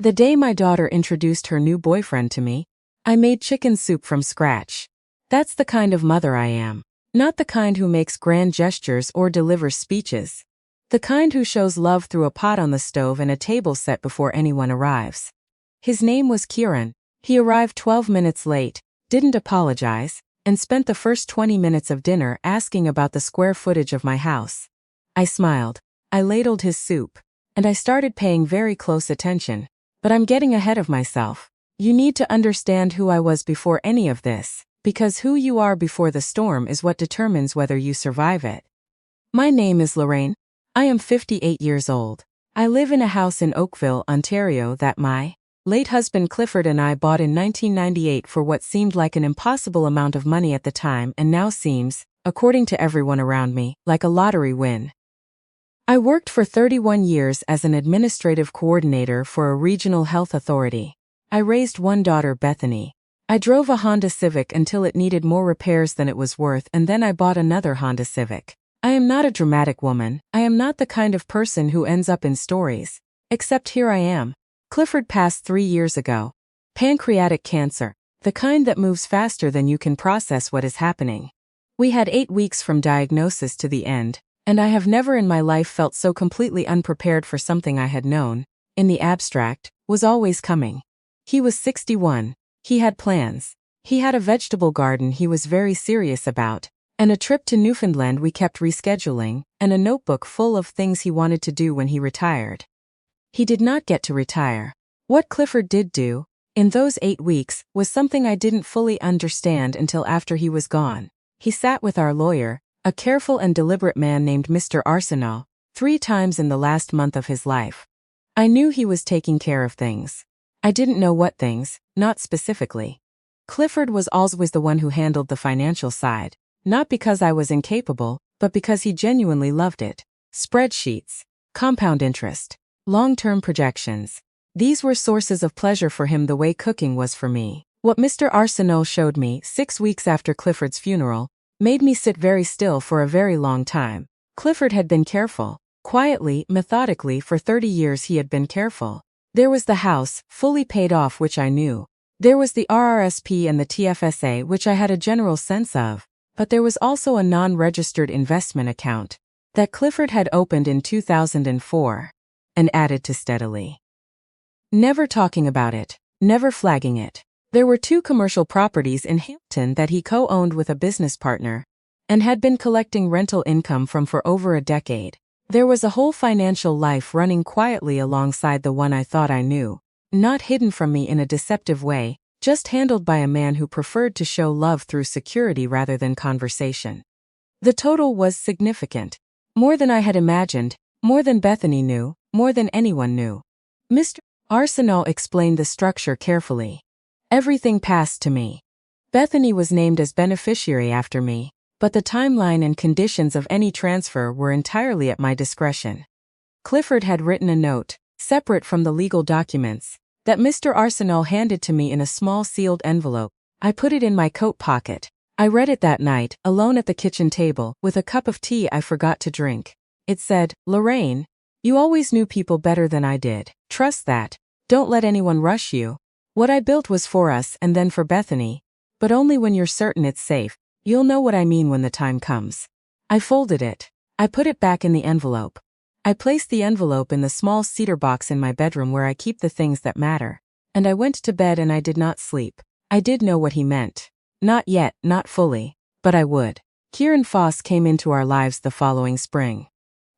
The day my daughter introduced her new boyfriend to me, I made chicken soup from scratch. That's the kind of mother I am. Not the kind who makes grand gestures or delivers speeches. The kind who shows love through a pot on the stove and a table set before anyone arrives. His name was Kieran. He arrived 12 minutes late, didn't apologize, and spent the first 20 minutes of dinner asking about the square footage of my house. I smiled. I ladled his soup, and I started paying very close attention. But I'm getting ahead of myself. You need to understand who I was before any of this, because who you are before the storm is what determines whether you survive it. My name is Lorraine. I am 58 years old. I live in a house in Oakville, Ontario that my late husband Clifford and I bought in 1998 for what seemed like an impossible amount of money at the time and now seems, according to everyone around me, like a lottery win. I worked for 31 years as an administrative coordinator for a regional health authority. I raised one daughter, Bethany. I drove a Honda Civic until it needed more repairs than it was worth, and then I bought another Honda Civic. I am not a dramatic woman. I am not the kind of person who ends up in stories. Except here I am. Clifford passed 3 years ago. Pancreatic cancer. The kind that moves faster than you can process what is happening. We had 8 weeks from diagnosis to the end, and I have never in my life felt so completely unprepared for something I had known, in the abstract, was always coming. He was 61. He had plans. He had a vegetable garden he was very serious about, and a trip to Newfoundland we kept rescheduling, and a notebook full of things he wanted to do when he retired. He did not get to retire. What Clifford did do, in those 8 weeks, was something I didn't fully understand until after he was gone. He sat with our lawyer, a careful and deliberate man named Mr. Arsenault, 3 times in the last month of his life. I knew he was taking care of things. I didn't know what things, not specifically. Clifford was always the one who handled the financial side, not because I was incapable, but because he genuinely loved it. Spreadsheets, compound interest, long-term projections. These were sources of pleasure for him the way cooking was for me. What Mr. Arsenault showed me 6 weeks after Clifford's funeral made me sit very still for a very long time. Clifford had been careful. Quietly, methodically, for 30 years he had been careful. There was the house, fully paid off, which I knew. There was the RRSP and the TFSA, which I had a general sense of. But there was also a non-registered investment account that Clifford had opened in 2004 and added to steadily. Never talking about it, never flagging it. There were 2 commercial properties in Hampton that he co-owned with a business partner and had been collecting rental income from for over a decade. There was a whole financial life running quietly alongside the one I thought I knew, not hidden from me in a deceptive way, just handled by a man who preferred to show love through security rather than conversation. The total was significant. More than I had imagined, more than Bethany knew, more than anyone knew. Mr. Arsenault explained the structure carefully. Everything passed to me. Bethany was named as beneficiary after me, but the timeline and conditions of any transfer were entirely at my discretion. Clifford had written a note, separate from the legal documents, that Mr. Arsenault handed to me in a small sealed envelope. I put it in my coat pocket. I read it that night, alone at the kitchen table, with a cup of tea I forgot to drink. It said, "Lorraine, you always knew people better than I did. Trust that. Don't let anyone rush you. What I built was for us and then for Bethany, but only when you're certain it's safe. You'll know what I mean when the time comes." I folded it. I put it back in the envelope. I placed the envelope in the small cedar box in my bedroom where I keep the things that matter. And I went to bed and I did not sleep. I did know what he meant. Not yet, not fully, but I would. Kieran Foss came into our lives the following spring.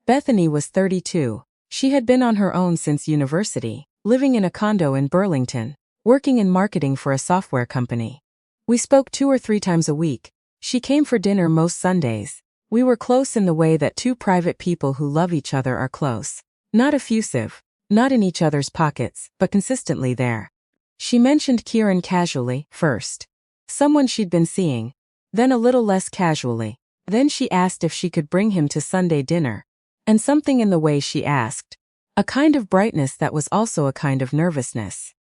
Bethany was 32. She had been on her own since university, living in a condo in Burlington, working in marketing for a software company. We spoke 2 or 3 times a week. She came for dinner most Sundays. We were close in the way that 2 private people who love each other are close. Not effusive, not in each other's pockets, but consistently there. She mentioned Kieran casually, first. Someone she'd been seeing. Then a little less casually. Then she asked if she could bring him to Sunday dinner. And something in the way she asked, a kind of brightness that was also a kind of nervousness,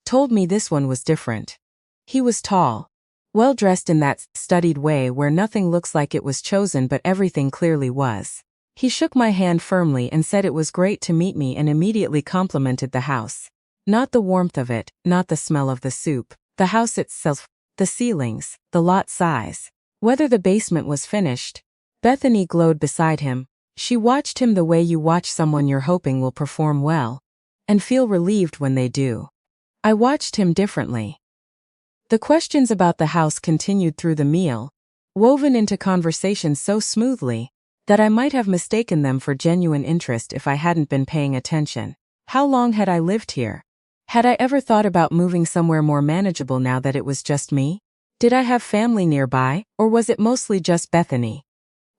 told me this one was different. He was tall, well-dressed in that studied way where nothing looks like it was chosen but everything clearly was. He shook my hand firmly and said it was great to meet me and immediately complimented the house. Not the warmth of it, not the smell of the soup, the house itself, the ceilings, the lot size. Whether the basement was finished. Bethany glowed beside him. She watched him the way you watch someone you're hoping will perform well, and feel relieved when they do. I watched him differently. The questions about the house continued through the meal, woven into conversation so smoothly that I might have mistaken them for genuine interest if I hadn't been paying attention. How long had I lived here? Had I ever thought about moving somewhere more manageable now that it was just me? Did I have family nearby, or was it mostly just Bethany?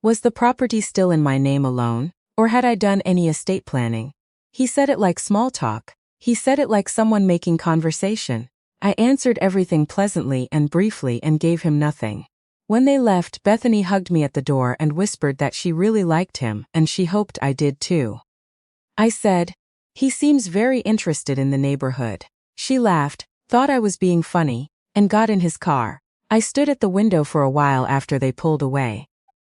Was the property still in my name alone, or had I done any estate planning? He said it like small talk. He said it like someone making conversation. I answered everything pleasantly and briefly and gave him nothing. When they left, Bethany hugged me at the door and whispered that she really liked him and she hoped I did too. I said, "He seems very interested in the neighborhood." She laughed, thought I was being funny, and got in his car. I stood at the window for a while after they pulled away.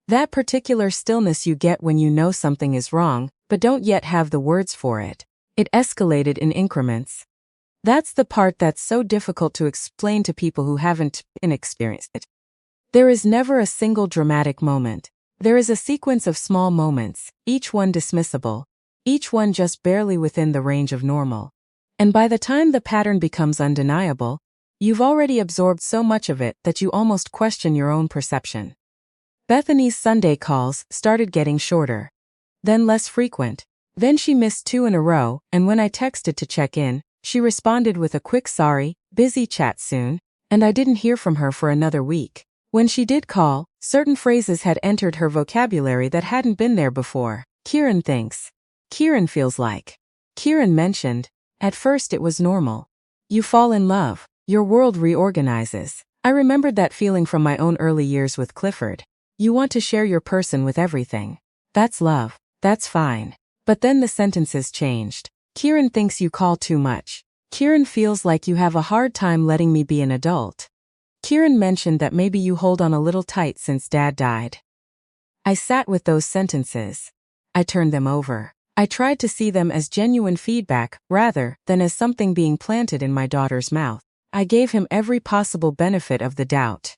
That particular stillness you get when you know something is wrong, but don't yet have the words for it. It escalated in increments. That's the part that's so difficult to explain to people who haven't experienced it. There is never a single dramatic moment. There is a sequence of small moments, each one dismissible, each one just barely within the range of normal. And by the time the pattern becomes undeniable, you've already absorbed so much of it that you almost question your own perception. Bethany's Sunday calls started getting shorter, then less frequent. Then she missed 2 in a row, and when I texted to check in, she responded with a quick "sorry, busy, chat soon," and I didn't hear from her for another week. When she did call, certain phrases had entered her vocabulary that hadn't been there before. Kieran thinks. Kieran feels like. Kieran mentioned. At first it was normal. You fall in love. Your world reorganizes. I remembered that feeling from my own early years with Clifford. You want to share your person with everything. That's love. That's fine. But then the sentences changed. Kieran thinks you call too much. Kieran feels like you have a hard time letting me be an adult. Kieran mentioned that maybe you hold on a little tight since Dad died. I sat with those sentences. I turned them over. I tried to see them as genuine feedback rather than as something being planted in my daughter's mouth. I gave him every possible benefit of the doubt.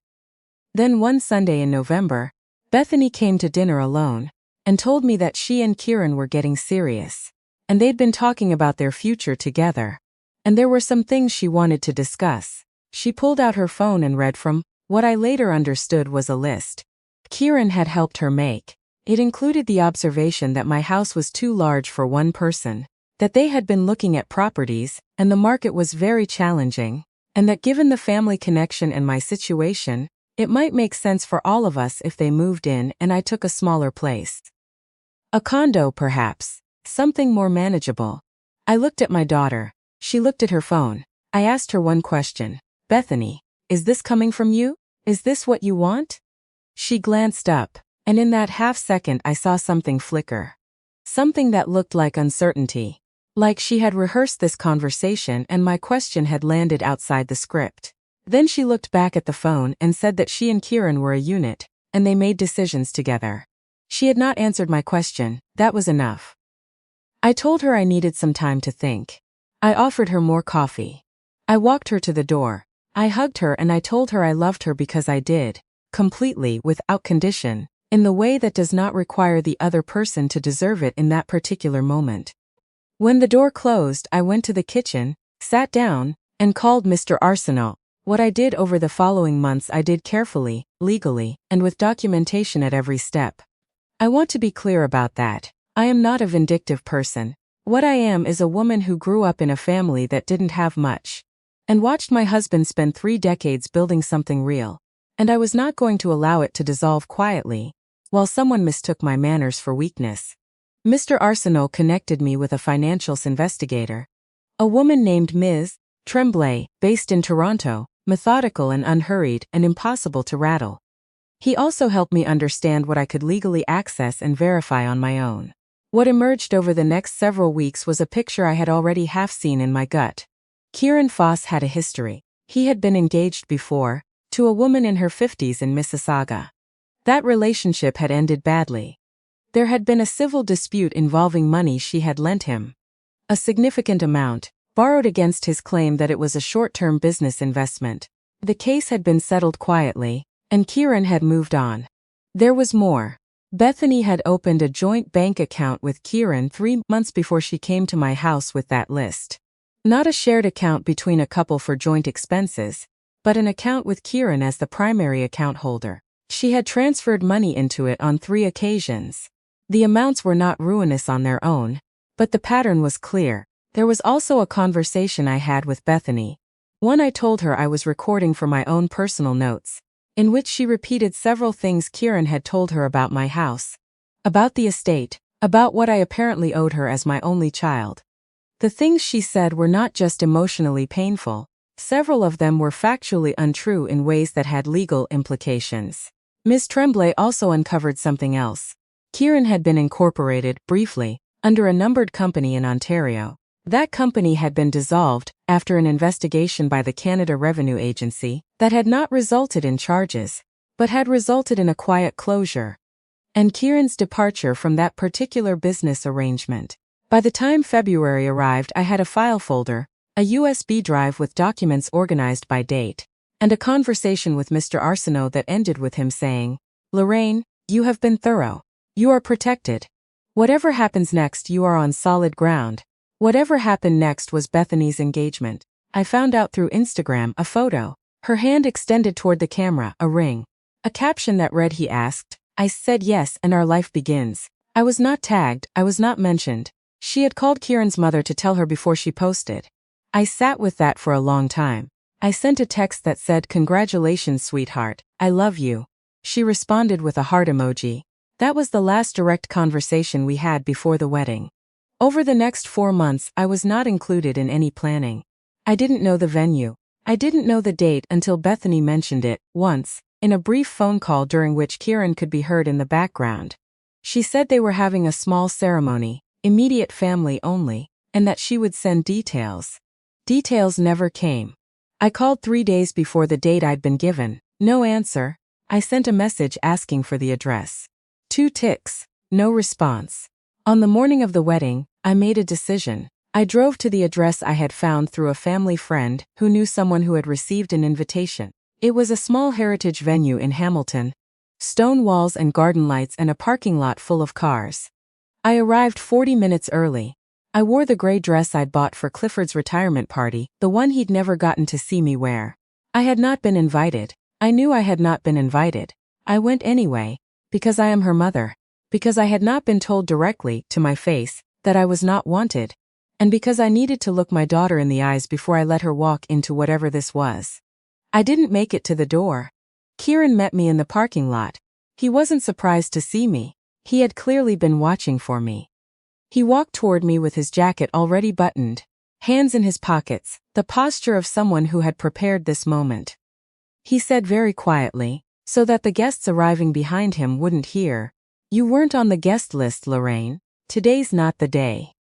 Then one Sunday in November, Bethany came to dinner alone and told me that she and Kieran were getting serious, and they'd been talking about their future together, and there were some things she wanted to discuss. She pulled out her phone and read from what I later understood was a list Kieran had helped her make. It included the observation that my house was too large for one person, that they had been looking at properties, and the market was very challenging, and that given the family connection and my situation, it might make sense for all of us if they moved in and I took a smaller place. A condo, perhaps. Something more manageable. I looked at my daughter. She looked at her phone. I asked her one question. "Bethany, is this coming from you? Is this what you want?" She glanced up, and in that half-second I saw something flicker. Something that looked like uncertainty. Like she had rehearsed this conversation and my question had landed outside the script. Then she looked back at the phone and said that she and Kieran were a unit, and they made decisions together. She had not answered my question. That was enough. I told her I needed some time to think. I offered her more coffee. I walked her to the door. I hugged her and I told her I loved her because I did, completely, without condition, in the way that does not require the other person to deserve it in that particular moment. When the door closed, I went to the kitchen, sat down, and called Mr. Arsenault. What I did over the following months I did carefully, legally, and with documentation at every step. I want to be clear about that. I am not a vindictive person. What I am is a woman who grew up in a family that didn't have much, and watched my husband spend 3 decades building something real, and I was not going to allow it to dissolve quietly, while someone mistook my manners for weakness. Mr. Arsenault connected me with a financial investigator, a woman named Ms. Tremblay, based in Toronto, methodical and unhurried and impossible to rattle. He also helped me understand what I could legally access and verify on my own. What emerged over the next several weeks was a picture I had already half seen in my gut. Kieran Foss had a history. He had been engaged before, to a woman in her 50s in Mississauga. That relationship had ended badly. There had been a civil dispute involving money she had lent him. A significant amount, borrowed against his claim that it was a short-term business investment. The case had been settled quietly, and Kieran had moved on. There was more. Bethany had opened a joint bank account with Kieran 3 months before she came to my house with that list. Not a shared account between a couple for joint expenses, but an account with Kieran as the primary account holder. She had transferred money into it on 3 occasions. The amounts were not ruinous on their own, but the pattern was clear. There was also a conversation I had with Bethany. One I told her I was recording for my own personal notes, in which she repeated several things Kieran had told her about my house, about the estate, about what I apparently owed her as my only child. The things she said were not just emotionally painful, several of them were factually untrue in ways that had legal implications. Ms. Tremblay also uncovered something else. Kieran had been incorporated, briefly, under a numbered company in Ontario. That company had been dissolved after an investigation by the Canada Revenue Agency that had not resulted in charges, but had resulted in a quiet closure, and Kieran's departure from that particular business arrangement. By the time February arrived, I had a file folder, a USB drive with documents organized by date, and a conversation with Mr. Arsenault that ended with him saying, "Lorraine, you have been thorough. You are protected. Whatever happens next, you are on solid ground." Whatever happened next was Bethany's engagement. I found out through Instagram a photo, her hand extended toward the camera, a ring. A caption that read, "He asked, I said yes, and our life begins." I was not tagged, I was not mentioned. She had called Kieran's mother to tell her before she posted. I sat with that for a long time. I sent a text that said, "Congratulations, sweetheart, I love you." She responded with a heart emoji. That was the last direct conversation we had before the wedding. Over the next 4 months, I was not included in any planning. I didn't know the venue. I didn't know the date until Bethany mentioned it, once, in a brief phone call during which Kieran could be heard in the background. She said they were having a small ceremony, immediate family only, and that she would send details. Details never came. I called 3 days before the date I'd been given. No answer. I sent a message asking for the address. 2 ticks. No response. On the morning of the wedding, I made a decision. I drove to the address I had found through a family friend who knew someone who had received an invitation. It was a small heritage venue in Hamilton. Stone walls and garden lights and a parking lot full of cars. I arrived 40 minutes early. I wore the gray dress I'd bought for Clifford's retirement party, the one he'd never gotten to see me wear. I had not been invited. I knew I had not been invited. I went anyway, because I am her mother. Because I had not been told directly, to my face, that I was not wanted, and because I needed to look my daughter in the eyes before I let her walk into whatever this was. I didn't make it to the door. Kieran met me in the parking lot. He wasn't surprised to see me. He had clearly been watching for me. He walked toward me with his jacket already buttoned, hands in his pockets, the posture of someone who had prepared this moment. He said very quietly, so that the guests arriving behind him wouldn't hear, "You weren't on the guest list, Lorraine. Today's not the day."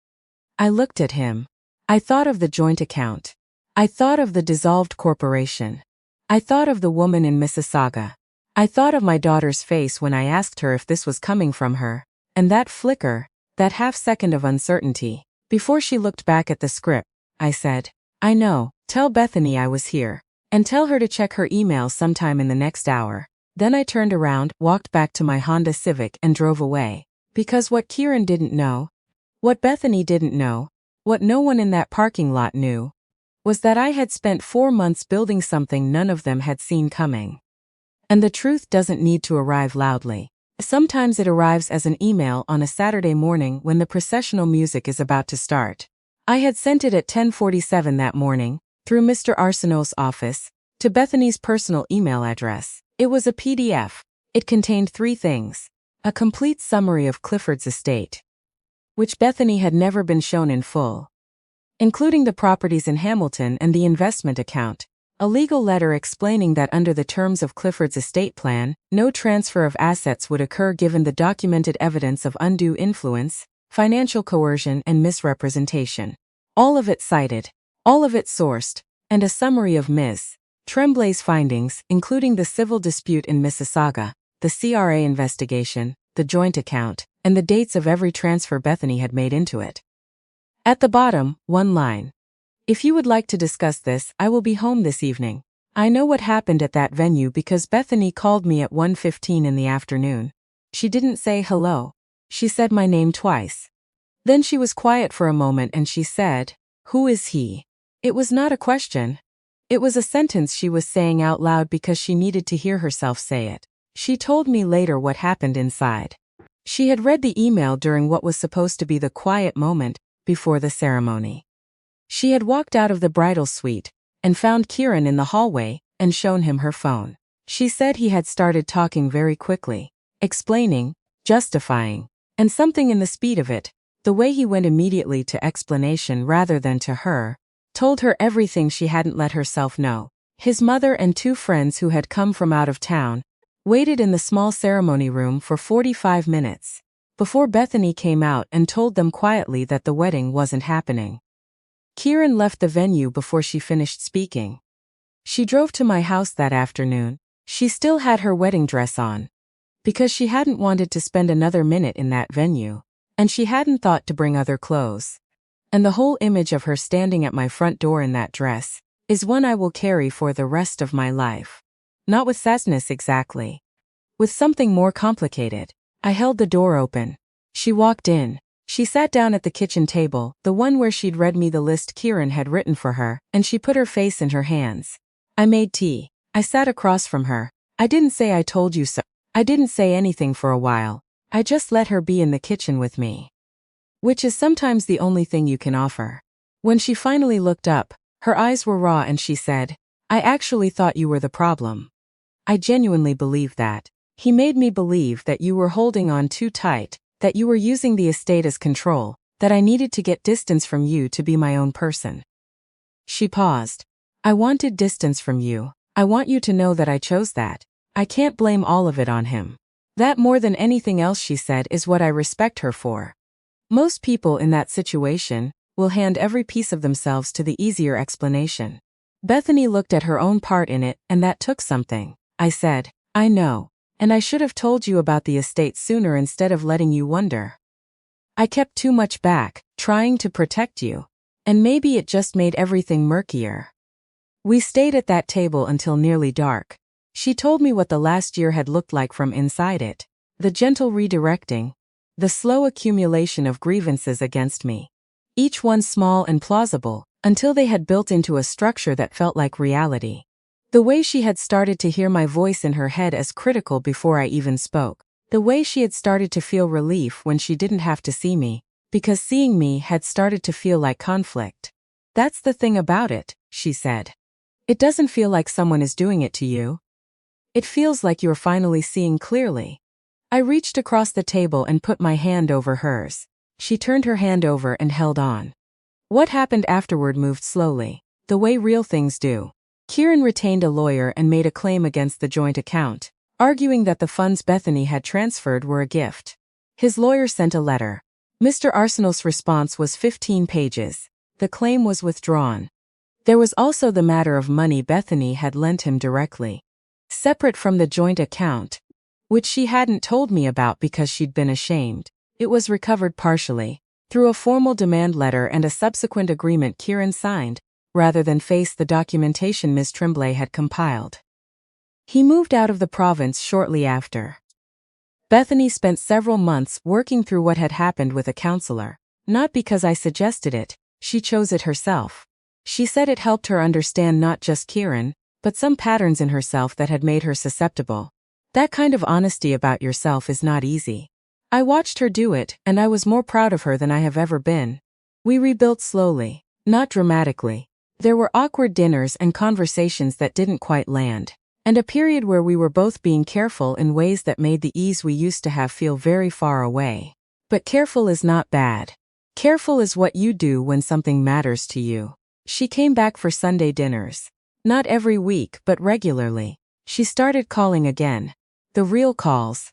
I looked at him. I thought of the joint account. I thought of the dissolved corporation. I thought of the woman in Mississauga. I thought of my daughter's face when I asked her if this was coming from her, and that flicker, that half-second of uncertainty. Before she looked back at the script, I said, "I know, tell Bethany I was here, and tell her to check her email sometime in the next hour." Then I turned around, walked back to my Honda Civic and drove away. Because what Kieran didn't know, what Bethany didn't know, what no one in that parking lot knew, was that I had spent 4 months building something none of them had seen coming. And the truth doesn't need to arrive loudly. Sometimes it arrives as an email on a Saturday morning when the processional music is about to start. I had sent it at 10:47 that morning, through Mr. Arsenault's office, to Bethany's personal email address. It was a PDF. It contained 3 things. A complete summary of Clifford's estate, which Bethany had never been shown in full, including the properties in Hamilton and the investment account. A legal letter explaining that under the terms of Clifford's estate plan, no transfer of assets would occur given the documented evidence of undue influence, financial coercion, and misrepresentation. All of it cited, all of it sourced, and a summary of Ms. Tremblay's findings, including the civil dispute in Mississauga, the CRA investigation, the joint account, and the dates of every transfer Bethany had made into it. At the bottom, 1 line. If you would like to discuss this, I will be home this evening. I know what happened at that venue because Bethany called me at 1:15 in the afternoon. She didn't say hello. She said my name twice. Then she was quiet for a moment and she said, "Who is he?" It was not a question. It was a sentence she was saying out loud because she needed to hear herself say it. She told me later what happened inside. She had read the email during what was supposed to be the quiet moment before the ceremony. She had walked out of the bridal suite and found Kieran in the hallway and shown him her phone. She said he had started talking very quickly, explaining, justifying, and something in the speed of it, the way he went immediately to explanation rather than to her, told her everything she hadn't let herself know. His mother and 2 friends who had come from out of town waited in the small ceremony room for 45 minutes before Bethany came out and told them quietly that the wedding wasn't happening. Kieran left the venue before she finished speaking. She drove to my house that afternoon. She still had her wedding dress on, because she hadn't wanted to spend another minute in that venue, and she hadn't thought to bring other clothes. And the whole image of her standing at my front door in that dress is one I will carry for the rest of my life. Not with sadness exactly. With something more complicated. I held the door open. She walked in. She sat down at the kitchen table, the one where she'd read me the list Kieran had written for her, and she put her face in her hands. I made tea. I sat across from her. I didn't say I told you so. I didn't say anything for a while. I just let her be in the kitchen with me. Which is sometimes the only thing you can offer. When she finally looked up, her eyes were raw and she said, "I actually thought you were the problem." I genuinely believed that. He made me believe that you were holding on too tight, that you were using the estate as control, that I needed to get distance from you to be my own person. She paused. I wanted distance from you. I want you to know that I chose that. I can't blame all of it on him. That more than anything else, she said, is what I respect her for. Most people in that situation will hand every piece of themselves to the easier explanation. Bethany looked at her own part in it, and that took something. I said, "I know. And I should have told you about the estate sooner instead of letting you wonder. I kept too much back, trying to protect you. And maybe it just made everything murkier." We stayed at that table until nearly dark. She told me what the last year had looked like from inside it. The gentle redirecting. The slow accumulation of grievances against me. Each one small and plausible, until they had built into a structure that felt like reality. The way she had started to hear my voice in her head as critical before I even spoke. The way she had started to feel relief when she didn't have to see me, because seeing me had started to feel like conflict. "That's the thing about it," she said. "It doesn't feel like someone is doing it to you. It feels like you're finally seeing clearly." I reached across the table and put my hand over hers. She turned her hand over and held on. What happened afterward moved slowly, the way real things do. Kieran retained a lawyer and made a claim against the joint account, arguing that the funds Bethany had transferred were a gift. His lawyer sent a letter. Mr. Arsenal's response was 15 pages. The claim was withdrawn. There was also the matter of money Bethany had lent him directly, separate from the joint account, which she hadn't told me about because she'd been ashamed. It was recovered partially, through a formal demand letter and a subsequent agreement Kieran signed, rather than face the documentation Ms. Tremblay had compiled. He moved out of the province shortly after. Bethany spent several months working through what had happened with a counselor. Not because I suggested it, she chose it herself. She said it helped her understand not just Kieran, but some patterns in herself that had made her susceptible. That kind of honesty about yourself is not easy. I watched her do it, and I was more proud of her than I have ever been. We rebuilt slowly, not dramatically. There were awkward dinners and conversations that didn't quite land, and a period where we were both being careful in ways that made the ease we used to have feel very far away. But careful is not bad. Careful is what you do when something matters to you. She came back for Sunday dinners. Not every week, but regularly. She started calling again. The real calls.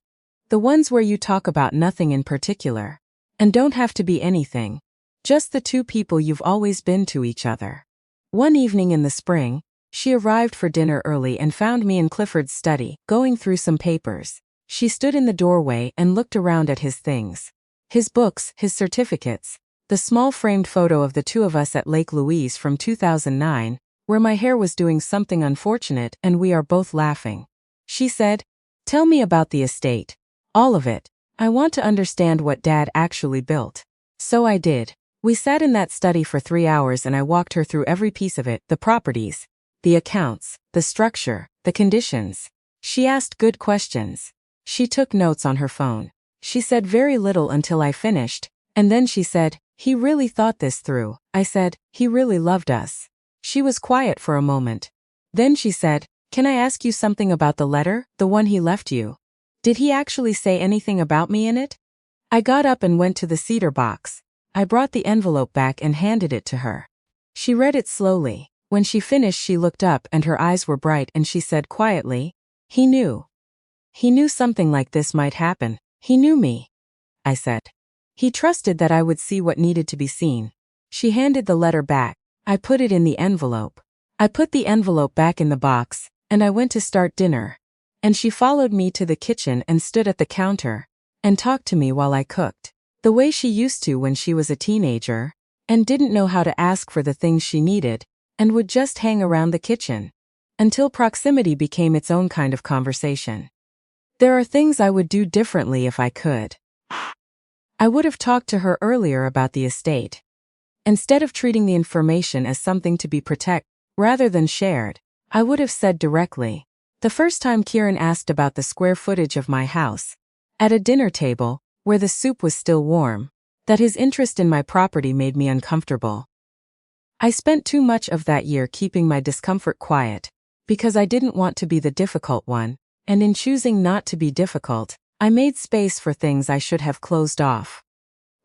The ones where you talk about nothing in particular. And don't have to be anything. Just the two people you've always been to each other. One evening in the spring, she arrived for dinner early and found me in Clifford's study, going through some papers. She stood in the doorway and looked around at his things. His books, his certificates, The small framed photo of the two of us at Lake Louise from 2009, where my hair was doing something unfortunate and we are both laughing. She said, "Tell me about the estate. All of it. I want to understand what Dad actually built." So I did. We sat in that study for 3 hours and I walked her through every piece of it, the properties, the accounts, the structure, the conditions. She asked good questions. She took notes on her phone. She said very little until I finished, and then she said, "He really thought this through." I said, "He really loved us." She was quiet for a moment. Then she said, "Can I ask you something about the letter, the one he left you? Did he actually say anything about me in it?" I got up and went to the cedar box. I brought the envelope back and handed it to her. She read it slowly. When she finished, she looked up and her eyes were bright and she said quietly, "He knew. He knew something like this might happen. He knew me." I said. "He trusted that I would see what needed to be seen." She handed the letter back. I put it in the envelope. I put the envelope back in the box, and I went to start dinner. And she followed me to the kitchen and stood at the counter and talked to me while I cooked, the way she used to when she was a teenager, and didn't know how to ask for the things she needed, and would just hang around the kitchen until proximity became its own kind of conversation. There are things I would do differently if I could. I would have talked to her earlier about the estate. Instead of treating the information as something to be protected rather than shared, I would have said directly, the first time Kieran asked about the square footage of my house, at a dinner table, where the soup was still warm, that his interest in my property made me uncomfortable. I spent too much of that year keeping my discomfort quiet, because I didn't want to be the difficult one, and in choosing not to be difficult, I made space for things I should have closed off.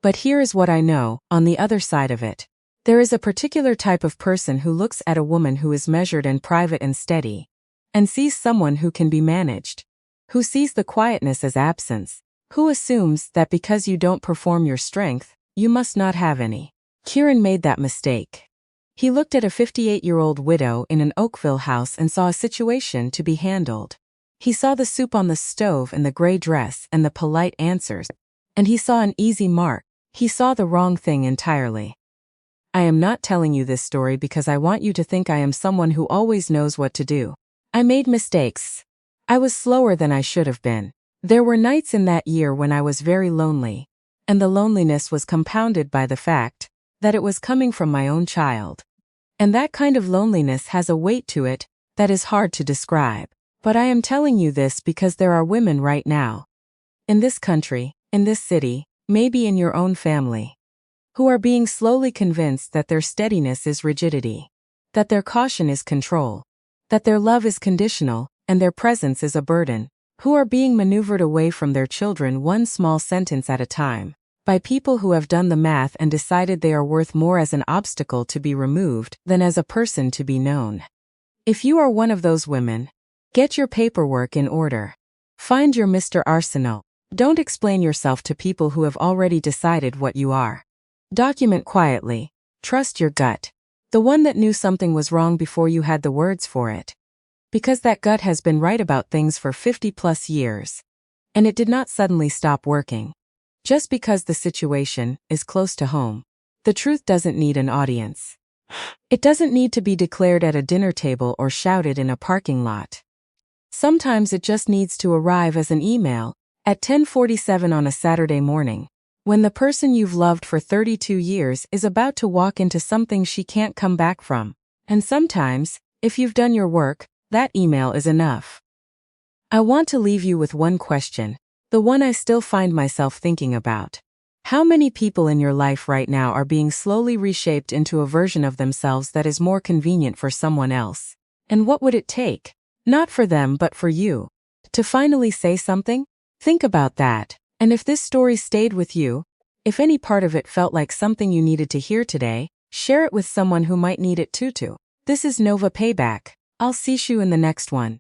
But here is what I know, on the other side of it. There is a particular type of person who looks at a woman who is measured and private and steady, and sees someone who can be managed, who sees the quietness as absence, who assumes that because you don't perform your strength, you must not have any. Kieran made that mistake. He looked at a 58-year-old widow in an Oakville house and saw a situation to be handled. He saw the soup on the stove and the gray dress and the polite answers, and he saw an easy mark. He saw the wrong thing entirely. I am not telling you this story because I want you to think I am someone who always knows what to do. I made mistakes. I was slower than I should have been. There were nights in that year when I was very lonely, and the loneliness was compounded by the fact that it was coming from my own child. And that kind of loneliness has a weight to it that is hard to describe. But I am telling you this because there are women right now, in this country, in this city, maybe in your own family, who are being slowly convinced that their steadiness is rigidity, that their caution is control, that their love is conditional, and their presence is a burden, who are being maneuvered away from their children one small sentence at a time, by people who have done the math and decided they are worth more as an obstacle to be removed than as a person to be known. If you are one of those women, get your paperwork in order. Find your Mr. Arsenal. Don't explain yourself to people who have already decided what you are. Document quietly. Trust your gut. The one that knew something was wrong before you had the words for it. Because that gut has been right about things for 50+ years. And it did not suddenly stop working. Just because the situation is close to home, the truth doesn't need an audience. It doesn't need to be declared at a dinner table or shouted in a parking lot. Sometimes it just needs to arrive as an email at 10:47 on a Saturday morning, when the person you've loved for 32 years is about to walk into something she can't come back from. And sometimes, if you've done your work, that email is enough. I want to leave you with one question, the one I still find myself thinking about. How many people in your life right now are being slowly reshaped into a version of themselves that is more convenient for someone else? And what would it take? Not for them but for you. To finally say something? Think about that. And if this story stayed with you, if any part of it felt like something you needed to hear today, share it with someone who might need it too. This is Nova Payback. I'll see you in the next one.